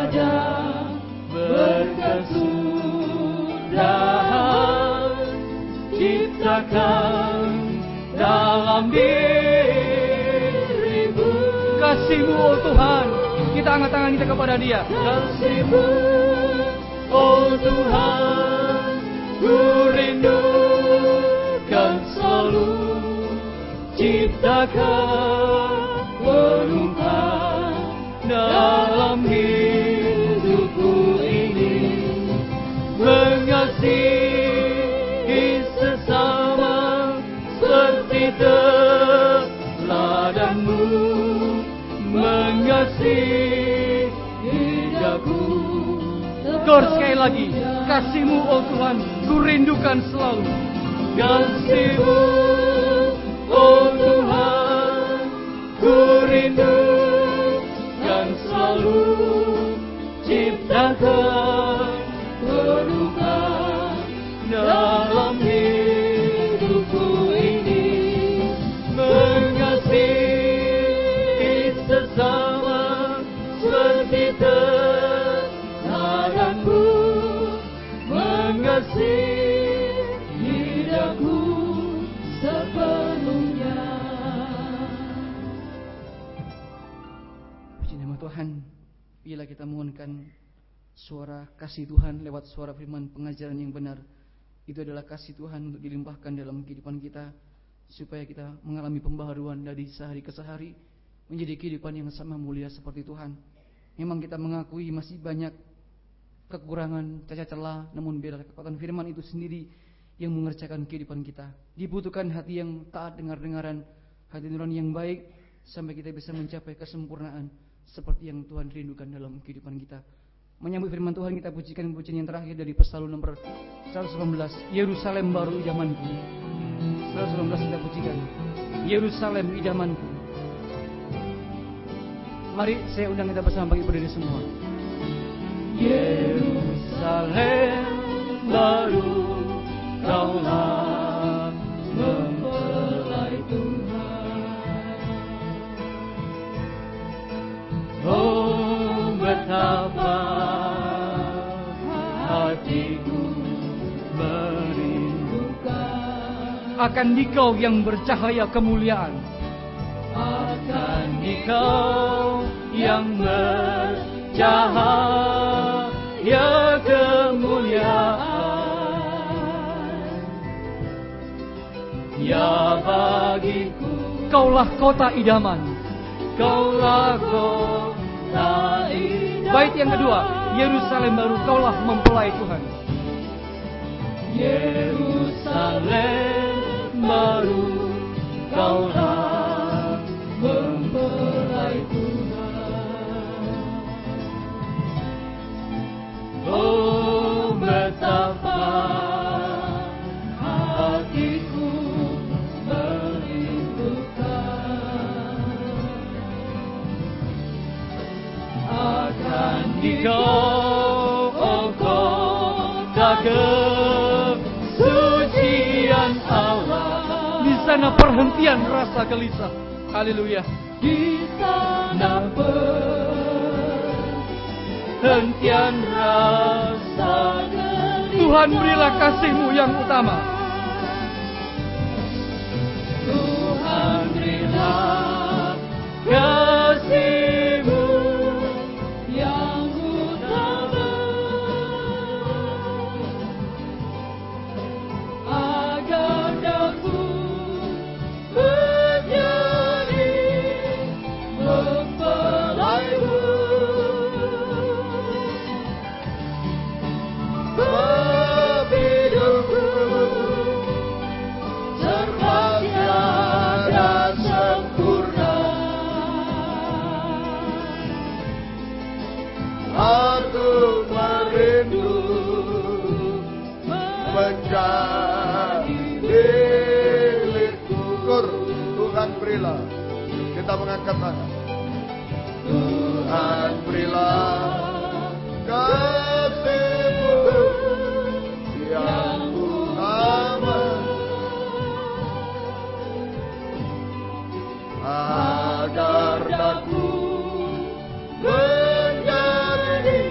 saja berkat sudah ciptakan dalam dirimu. Kasih-Mu, oh Tuhan, kita angkat tangan kita kepada Dia. Kasih-Mu, oh Tuhan, ku rindukan selalu, ciptakan penumpang dalam hidupku ini, mengasihi sesama seperti teladan-Mu, mengasihi hidupku. Kor sekali lagi, kasih-Mu oh Tuhan, ku rindukan selalu. Kasih-Mu oh Tuhan, ku rindukan selalu, ciptakan penumpang dalam hidupku ini, mengasihi sesama seperti teladan-Mu, mengasihi hidupku sepenuhnya. Puji nama Tuhan. Bila kita mohonkan suara kasih Tuhan lewat suara firman pengajaran yang benar, itu adalah kasih Tuhan untuk dilimpahkan dalam kehidupan kita, supaya kita mengalami pembaharuan dari sehari ke sehari menjadi kehidupan yang sama mulia seperti Tuhan. Memang kita mengakui masih banyak kekurangan, cacat celah, namun biarlah kekuatan firman itu sendiri yang mengerjakan kehidupan kita. Dibutuhkan hati yang taat dengar-dengaran, hati nurani yang baik, sampai kita bisa mencapai kesempurnaan seperti yang Tuhan rindukan dalam kehidupan kita. Menyambut firman Tuhan, kita pujikan pujian yang terakhir dari Psalm nomor 119, Yerusalem baru idamanku. 119 kita pujikan, Yerusalem idamanku. Mari saya undang kita bersama bagi berdiri semua. Yerusalem baru, Kaulah mempelai Tuhan. Oh betapa hatiku merindukan akan Dikau yang bercahaya kemuliaan, akan Dikau yang bercahaya kemuliaan. Ya bagiku Kaulah kota idaman, Kaulah kota idaman. Bait yang kedua, Yerusalem baru, Kaulah mempelai Tuhan. Yerusalem baru, Kaulah mempelai Tuhan. Oh betapa hatiku akan Dikau, oh kota kesucian Allah. Di sana perhentian rasa gelisah. Haleluya. Di sana perhentian rasa gelisah. Tuhan, berilah kasih-Mu yang utama. Tuhan, berilah kasih-Mu yang utama, agar dapat menjadi mempelai-Mu. Hidupku terbahagia dan sempurna. Aku merindu menjadi milikku. Tuhan berilah, kita mengangkat tangan. Tuhan berilah kasih-Mu yang utama, agar aku menjadi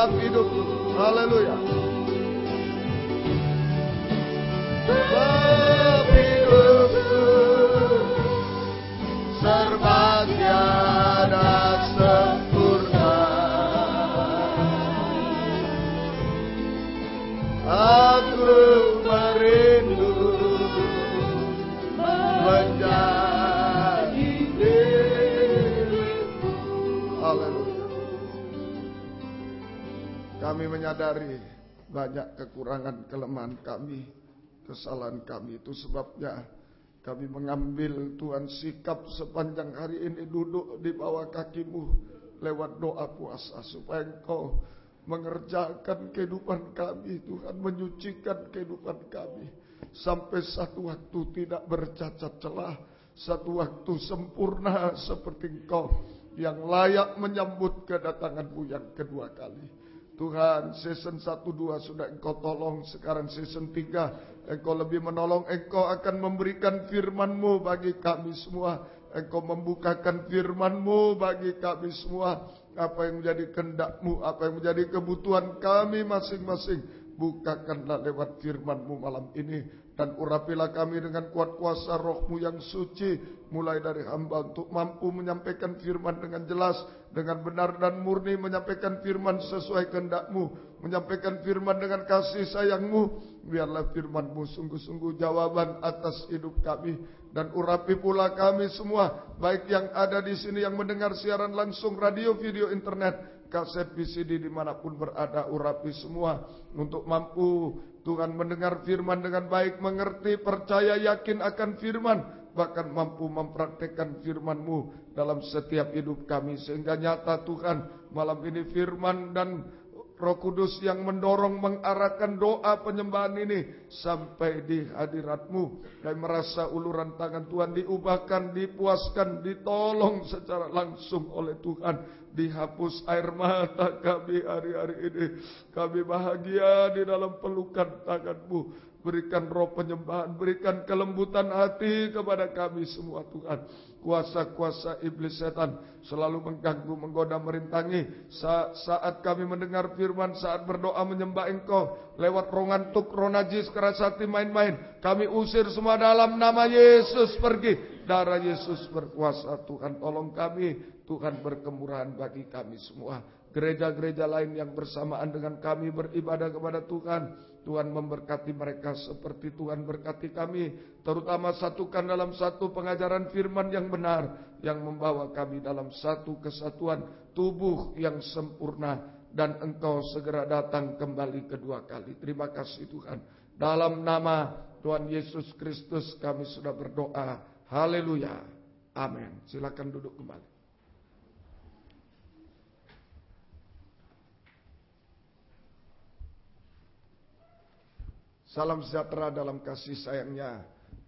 dalam hidupku. Haleluya. Sebab hidupku serba tiada sempurna. Aku merindu menjadi dirimu. Haleluya. Kami menyadari banyak kekurangan, kelemahan kami, kesalahan kami. Itu sebabnya kami mengambil Tuhan sikap sepanjang hari ini duduk di bawah kaki-Mu lewat doa puasa, supaya Engkau mengerjakan kehidupan kami, Tuhan, menyucikan kehidupan kami sampai satu waktu tidak bercacat celah, satu waktu sempurna seperti Engkau yang layak menyambut kedatangan-Mu yang kedua kali. Tuhan, season 1-2 sudah Engkau tolong, sekarang season 3 Engkau lebih menolong. Engkau akan memberikan firman-Mu bagi kami semua. Engkau membukakan firman-Mu bagi kami semua. Apa yang menjadi kehendak-Mu, apa yang menjadi kebutuhan kami masing-masing, bukakanlah lewat firman-Mu malam ini. Dan urapilah kami dengan kuat kuasa Roh-Mu yang suci, mulai dari hamba untuk mampu menyampaikan firman dengan jelas, dengan benar dan murni, menyampaikan firman sesuai kehendak-Mu, menyampaikan firman dengan kasih sayang-Mu. Biarlah firman-Mu sungguh-sungguh jawaban atas hidup kami. Dan urapi pula kami semua, baik yang ada di sini, yang mendengar siaran langsung, radio, video, internet, kaset, VCD, dimanapun berada. Urapi semua untuk mampu, Tuhan, mendengar firman dengan baik, mengerti, percaya, yakin akan firman, bahkan mampu mempraktekkan firman-Mu dalam setiap hidup kami. Sehingga nyata, Tuhan, malam ini firman dan Roh Kudus yang mendorong, mengarahkan doa penyembahan ini sampai di hadirat-Mu. Dan merasa uluran tangan Tuhan diubahkan, dipuaskan, ditolong secara langsung oleh Tuhan. Dihapus air mata kami hari-hari ini. Kami bahagia di dalam pelukan tangan-Mu. Berikan roh penyembahan, berikan kelembutan hati kepada kami semua, Tuhan. Kuasa-kuasa iblis setan selalu mengganggu, menggoda, merintangi saat kami mendengar firman, saat berdoa menyembah Engkau. Lewat roh ngantuk, roh najis, keras hati, main-main, kami usir semua dalam nama Yesus. Pergi. Darah Yesus berkuasa. Tuhan, tolong kami. Tuhan, berkemurahan bagi kami semua. Gereja-gereja lain yang bersamaan dengan kami beribadah kepada Tuhan, Tuhan memberkati mereka seperti Tuhan berkati kami. Terutama satukan dalam satu pengajaran firman yang benar, yang membawa kami dalam satu kesatuan tubuh yang sempurna. Dan Engkau segera datang kembali kedua kali. Terima kasih Tuhan. Dalam nama Tuhan Yesus Kristus kami sudah berdoa. Haleluya. Amin. Silakan duduk kembali. Salam sejahtera dalam kasih sayangnya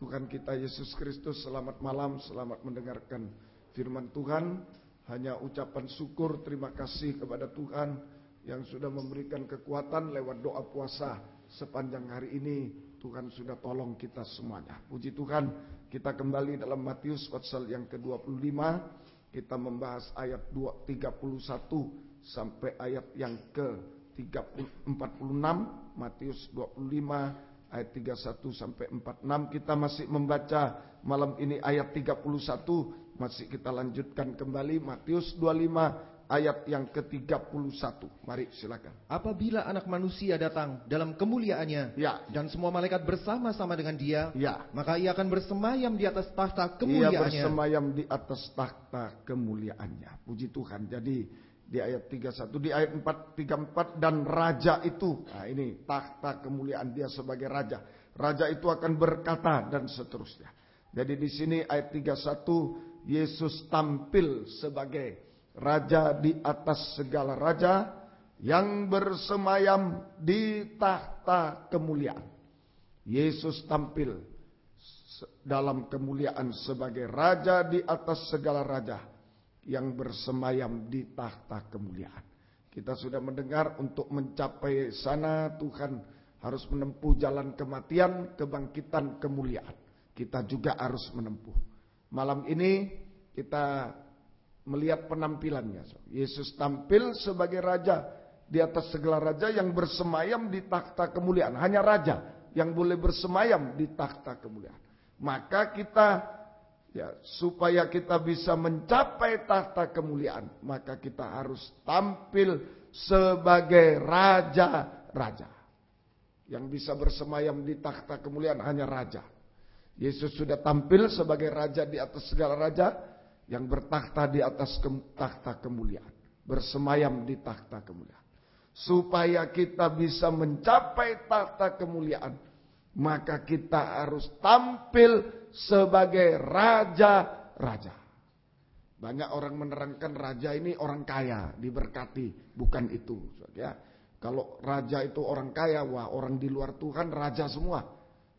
Tuhan kita Yesus Kristus. Selamat malam, selamat mendengarkan firman Tuhan. Hanya ucapan syukur, terima kasih kepada Tuhan yang sudah memberikan kekuatan lewat doa puasa sepanjang hari ini. Tuhan sudah tolong kita semuanya. Puji Tuhan, kita kembali dalam Matius pasal yang ke-25. Kita membahas ayat 31 sampai ayat yang ke-46. Matius 25 ayat 31 sampai 46. Kita masih membaca malam ini ayat 31. Masih kita lanjutkan kembali Matius 25 ayat yang ke-31. Mari silakan. Apabila Anak Manusia datang dalam kemuliaannya, ya, dan semua malaikat bersama-sama dengan Dia, ya, maka Ia akan bersemayam di atas tahta kemuliaannya. Ia bersemayam di atas tahta kemuliaannya. Puji Tuhan. Jadi di ayat 31, di ayat 34, dan raja itu, nah ini tahta kemuliaan dia sebagai raja. Raja itu akan berkata dan seterusnya. Jadi di sini ayat 31, Yesus tampil sebagai raja di atas segala raja yang bersemayam di tahta kemuliaan. Yesus tampil dalam kemuliaan sebagai raja di atas segala raja yang bersemayam di tahta kemuliaan. Kita sudah mendengar untuk mencapai sana Tuhan harus menempuh jalan kematian, kebangkitan, kemuliaan. Kita juga harus menempuh. Malam ini kita melihat penampilannya. Yesus tampil sebagai raja di atas segala raja yang bersemayam di takhta kemuliaan. Hanya raja yang boleh bersemayam di takhta kemuliaan. Maka kita, supaya kita bisa mencapai takhta kemuliaan, maka kita harus tampil sebagai raja-raja. Yang bisa bersemayam di takhta kemuliaan hanya raja. Yesus sudah tampil sebagai raja di atas segala raja yang bertakhta di atas takhta kemuliaan. Bersemayam di takhta kemuliaan. Supaya kita bisa mencapai takhta kemuliaan, maka kita harus tampil sebagai raja-raja. Banyak orang menerangkan raja ini orang kaya, diberkati. Bukan itu. Ya. Kalau raja itu orang kaya, wah orang di luar Tuhan raja semua.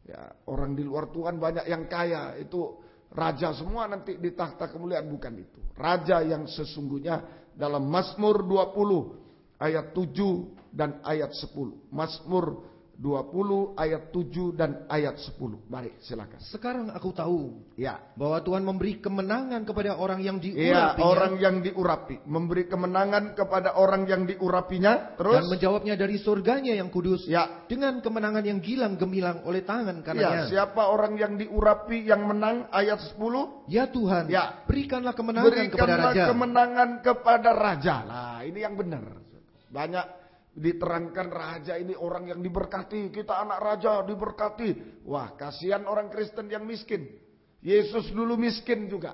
Ya, orang di luar Tuhan banyak yang kaya, itu raja semua nanti di takhta kemuliaan. Bukan itu. Raja yang sesungguhnya dalam Mazmur 20 ayat 7 dan ayat 10. Mazmur 20 ayat 7 dan ayat 10. Mari silakan. Sekarang aku tahu bahwa Tuhan memberi kemenangan kepada orang yang Ya, diurapinya. orang yang diurapi. Memberi kemenangan kepada orang yang diurapinya. Terus. Dan menjawabnya dari surganya yang kudus. Ya. Dengan kemenangan yang gilang gemilang oleh tangan kanannya. Ya, siapa orang yang diurapi yang menang? Ayat 10. Ya Tuhan, ya, berikanlah kemenangan kepada raja. Berikanlah kemenangan kepada raja. Nah, ini yang benar. Banyak diterangkan raja ini orang yang diberkati. Kita anak raja diberkati. Wah, kasihan orang Kristen yang miskin. Yesus dulu miskin juga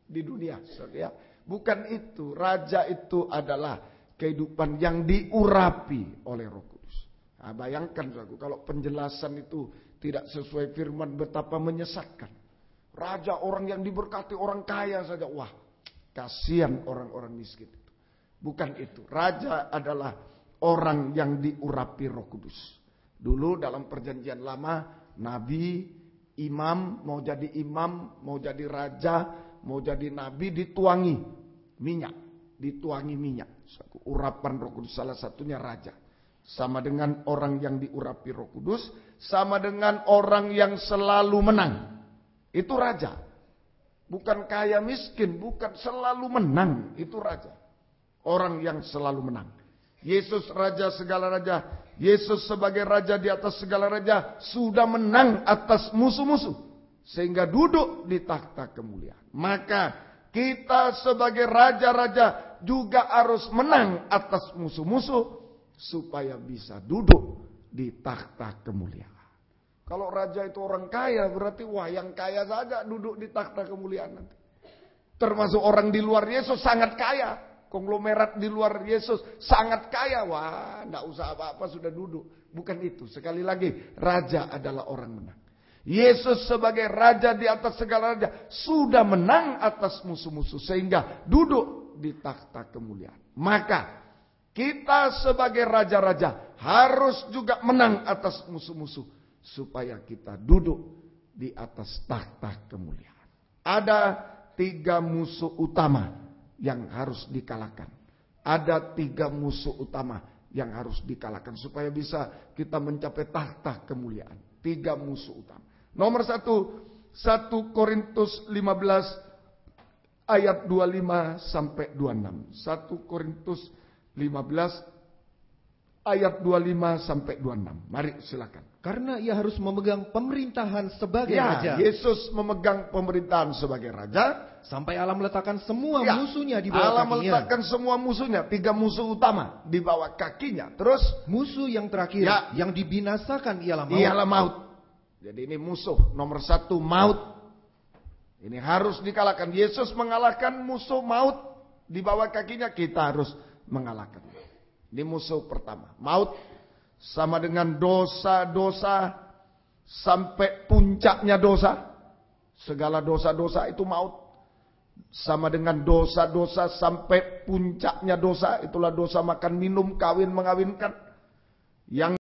di dunia. Ya. Bukan itu. Raja itu adalah kehidupan yang diurapi oleh Roh Kudus. Nah, bayangkan saudaraku, kalau penjelasan itu tidak sesuai firman, betapa menyesatkan. Raja orang yang diberkati, orang kaya saja. Wah, kasihan orang-orang miskin itu. Bukan itu. Raja adalah orang yang diurapi Roh Kudus. Dulu dalam perjanjian lama, nabi, imam, mau jadi raja, mau jadi nabi, dituangi minyak. Urapan Roh Kudus salah satunya raja. Sama dengan orang yang diurapi Roh Kudus, sama dengan orang yang selalu menang. Itu raja. Bukan kaya miskin, bukan selalu menang, itu raja. Orang yang selalu menang. Yesus raja segala raja. Yesus sebagai raja di atas segala raja sudah menang atas musuh-musuh. Sehingga duduk di takhta kemuliaan. Maka kita sebagai raja-raja juga harus menang atas musuh-musuh. Supaya bisa duduk di takhta kemuliaan. Kalau raja itu orang kaya, berarti wah yang kaya saja duduk di takhta kemuliaan nanti. Termasuk orang di luar Yesus sangat kaya. Konglomerat di luar Yesus sangat kaya. Wah, enggak usah apa-apa sudah duduk. Bukan itu. Sekali lagi, raja adalah orang menang. Yesus sebagai raja di atas segala raja sudah menang atas musuh-musuh sehingga duduk di takhta kemuliaan. Maka kita sebagai raja-raja harus juga menang atas musuh-musuh supaya kita duduk di atas takhta kemuliaan. Ada 3 musuh utama yang harus dikalahkan. Ada 3 musuh utama yang harus dikalahkan supaya bisa kita mencapai takhta kemuliaan. 3 musuh utama. Nomor 1, 1 Korintus 15 ayat 25 sampai 26. 1 Korintus 15 ayat 25 sampai 26. Mari silakan. Karena ia harus memegang pemerintahan sebagai raja. Yesus memegang pemerintahan sebagai raja. Sampai Allah meletakkan semua musuhnya di bawah Allah kakinya. meletakkan semua musuhnya. 3 musuh utama di bawah kakinya. Terus musuh yang terakhir yang dibinasakan ialah maut. Ialah maut. Jadi ini musuh nomor 1 maut. Ini harus dikalahkan. Yesus mengalahkan musuh maut di bawah kakinya. Kita harus mengalahkan. Ini musuh pertama. Maut sama dengan dosa-dosa sampai puncaknya dosa. Segala dosa-dosa itu maut. Sama dengan dosa-dosa sampai puncaknya dosa. Itulah dosa makan minum, kawin mengawinkan. Yang